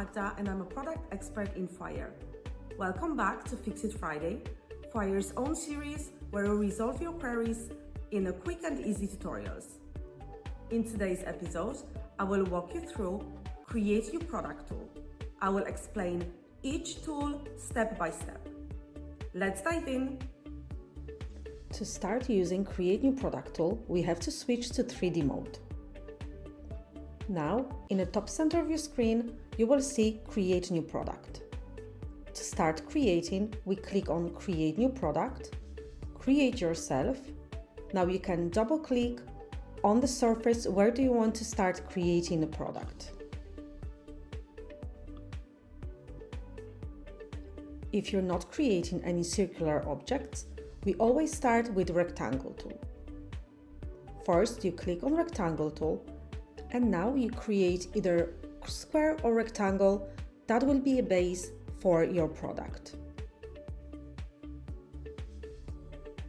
Magda and I'm a product expert in Foyr. Welcome back to Fix It Friday, Foyr's own series where we resolve your queries in a quick and easy tutorials. In today's episode, I will walk you through Create New Product tool. I will explain each tool step by step. Let's dive in. To start using Create New Product tool, we have to switch to 3D mode. Now, in the top center of your screen, you will see Create New Product. To start creating, we click on Create New Product, Create Yourself. Now you can double click on the surface where do you want to start creating the product. If you're not creating any circular objects, we always start with Rectangle tool. First, you click on Rectangle tool, and now you create either square or rectangle that will be a base for your product.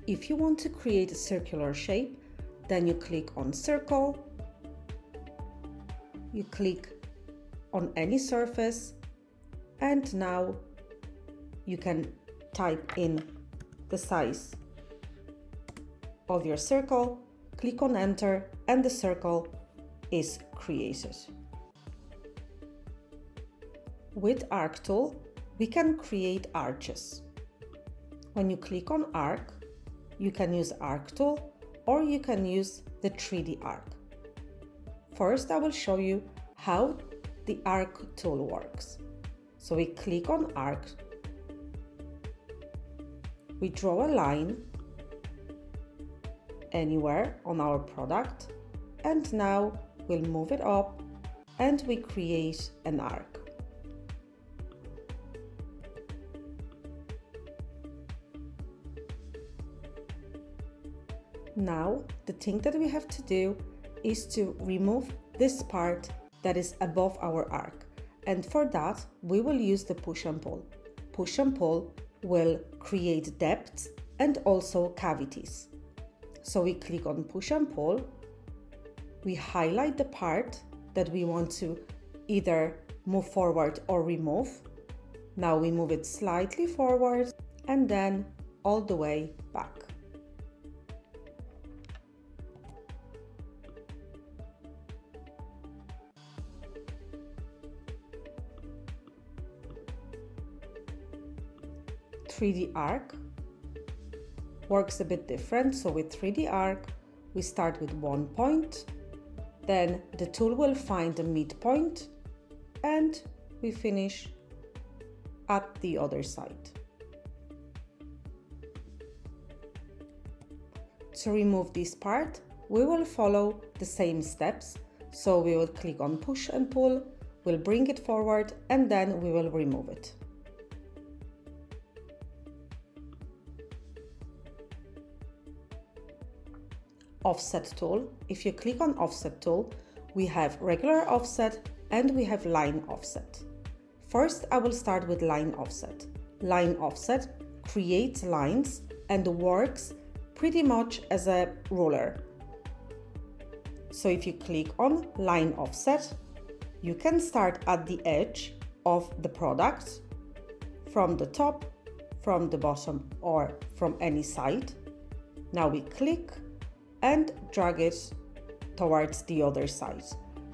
If you want to create a circular shape, then you click on Circle, you click on any surface, and now you can type in the size of your circle, click on Enter, and the circle is created. With Arc tool, we can create arches. When you click on Arc, you can use Arc tool or you can use the 3D Arc. First, I will show you how the Arc tool works. So we click on Arc, we draw a line anywhere on our product, and now we'll move it up and we create an arc. Now, the thing that we have to do is to remove this part that is above our arc. And for that, we will use the push and pull. Push and pull will create depths and also cavities. So we click on push and pull. We highlight the part that we want to either move forward or remove. Now we move it slightly forward and then all the way back. .3D Arc works a bit different. So with 3D Arc, we start with one point, then the tool will find the midpoint, and we finish at the other side. To remove this part, we will follow the same steps. So we will click on push and pull, we'll bring it forward, and then we will remove it. Offset tool. If you click on Offset tool, we have regular offset and we have line offset. First, I will start with line offset. Line offset creates lines and works pretty much as a ruler. So if you click on line offset, you can start at the edge of the product from the top, from the bottom, or from any side. Now we click and drag it towards the other side.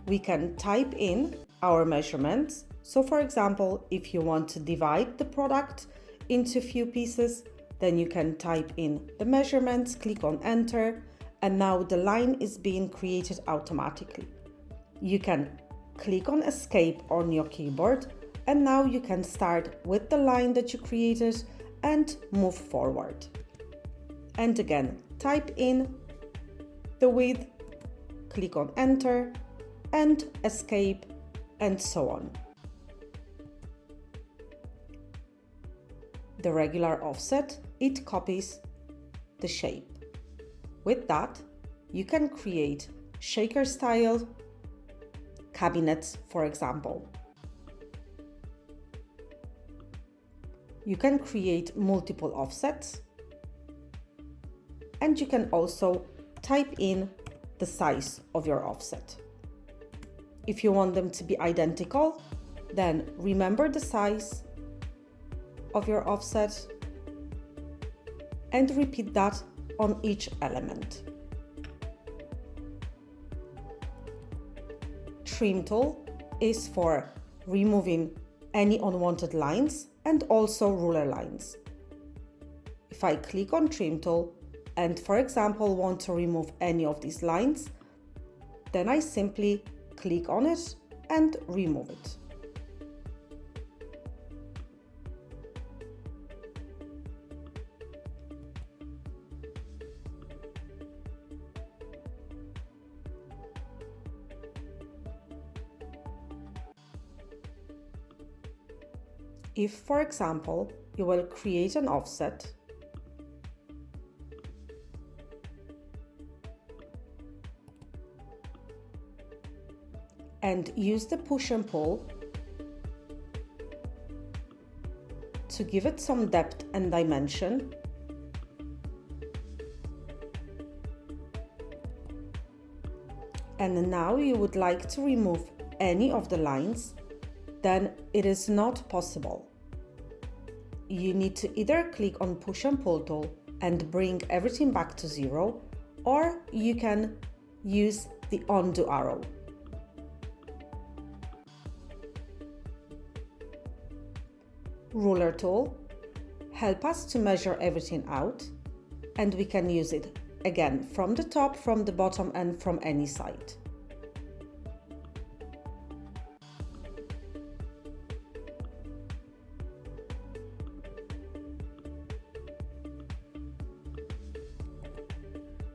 We can type in our measurements. So for example, if you want to divide the product into a few pieces, then you can type in the measurements, click on Enter, and now the line is being created automatically. You can click on Escape on your keyboard, and now you can start with the line that you created and move forward. And again, type in the width, click on Enter, and Escape, and so on. The regular offset, it copies the shape. With that, you can create shaker style cabinets, for example. You can create multiple offsets, and you can also type in the size of your offset. If you want them to be identical, Then remember the size of your offset and repeat that on each element. Trim tool is for removing any unwanted lines and also ruler lines. If I click on trim tool and, for example, want to remove any of these lines, then I simply click on it and remove it. If, for example, you will create an offset and use the push and pull to give it some depth and dimension, and now you would like to remove any of the lines, then it is not possible. You need to either click on push and pull tool and bring everything back to zero, or you can use the undo arrow. Ruler tool help us to measure everything out, and we can use it again from the top, from the bottom, and from any side.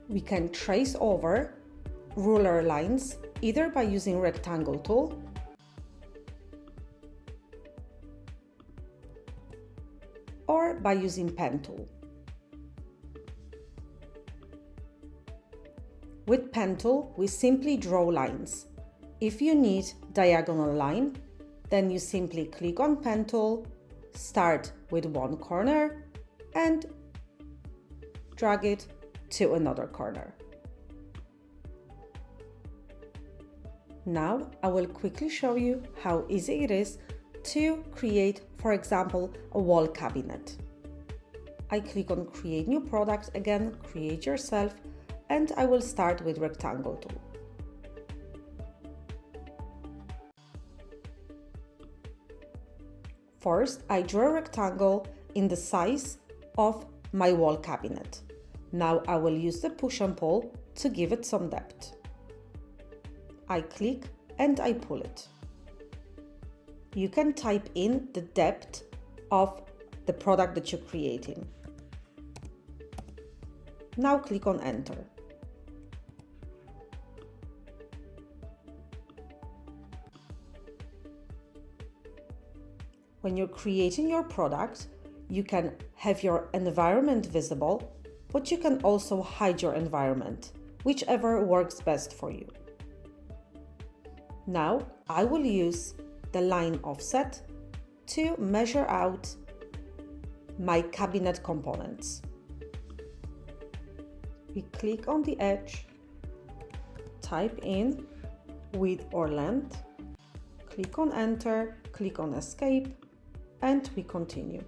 We can trace over ruler lines either by using rectangle tool or by using pen tool. With pen tool, we simply draw lines. If you need diagonal line, then you simply click on pen tool, start with one corner and drag it to another corner. Now I will quickly show you how easy it is to create, for example, a wall cabinet. I click on create new product again, create yourself, and I will start with rectangle tool. First, I draw a rectangle in the size of my wall cabinet. Now I will use the push and pull to give it some depth. I click and I pull it. You can type in the depth of the product that you're creating. Now click on enter. When you're creating your product, you can have your environment visible, but you can also hide your environment, whichever works best for you. Now I will use the line offset to measure out my cabinet components. We click on the edge, type in width or length, click on enter, click on escape, and we continue.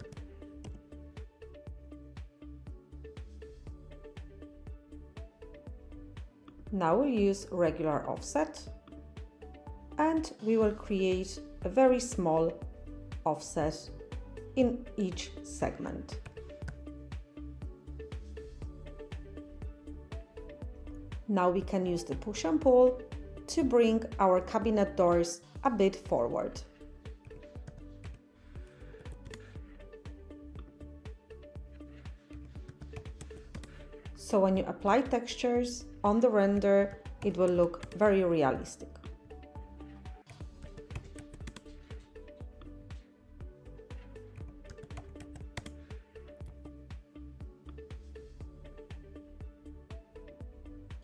Now we'll use regular offset and we will create a very small offset in each segment. Now we can use the push and pull to bring our cabinet doors a bit forward. So when you apply textures on the render, it will look very realistic.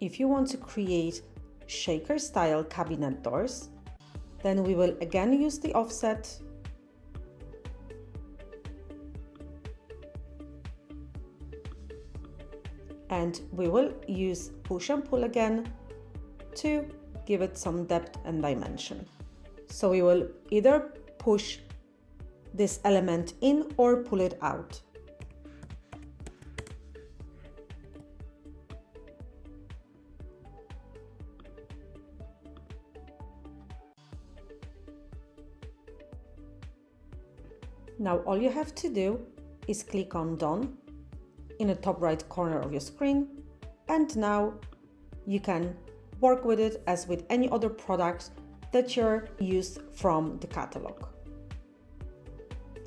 If you want to create shaker style cabinet doors, then we will again use the offset and we will use push and pull again to give it some depth and dimension. So we will either push this element in or pull it out. Now all you have to do is click on Done in the top right corner of your screen, and now you can work with it as with any other product that you're used from the catalog.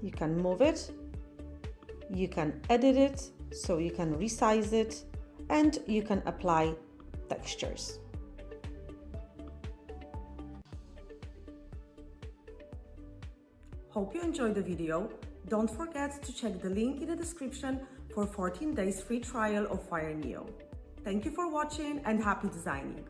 You can move it, you can edit it, so you can resize it, and you can apply textures. Hope you enjoyed the video. Don't forget to check the link in the description for 14 days free trial of Foyr Neo. Thank you for watching and happy designing!